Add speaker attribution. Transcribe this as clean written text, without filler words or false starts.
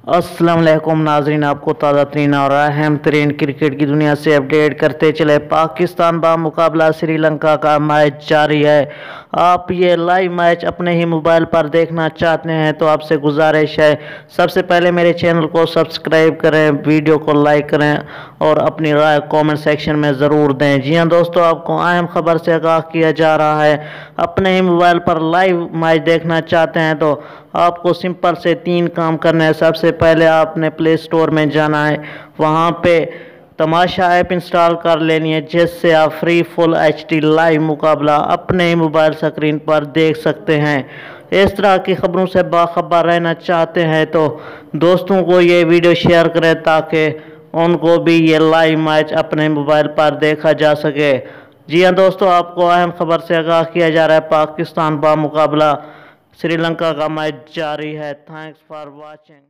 Speaker 1: अस्सलाम वालेकुम नाजरीन, आपको ताज़ा तरीन और अहम तरीन क्रिकेट की दुनिया से अपडेट करते चले। पाकिस्तान बा मुकाबला श्रीलंका का मैच जारी है। आप ये लाइव मैच अपने ही मोबाइल पर देखना चाहते हैं तो आपसे गुजारिश है, सबसे पहले मेरे चैनल को सब्सक्राइब करें, वीडियो को लाइक करें और अपनी राय कमेंट सेक्शन में ज़रूर दें। जी हाँ दोस्तों, आपको अहम खबर से आगाह किया जा रहा है। अपने ही मोबाइल पर लाइव मैच देखना चाहते हैं तो आपको सिंपल से 3 काम करने हैं। सबसे पहले आपने प्ले स्टोर में जाना है, वहाँ पे तमाशा ऐप इंस्टॉल कर लेनी है, जिससे आप फ्री फुल HD लाइव मुकाबला अपने ही मोबाइल स्क्रीन पर देख सकते हैं। इस तरह की खबरों से बाखबर रहना चाहते हैं तो दोस्तों को ये वीडियो शेयर करें ताकि उनको भी ये लाइव मैच अपने मोबाइल पर देखा जा सके। जी हाँ दोस्तों, आपको अहम खबर से आगाह किया जा रहा है, पाकिस्तान बा मुकाबला श्रीलंका का मैच जारी है। Thanks for watching.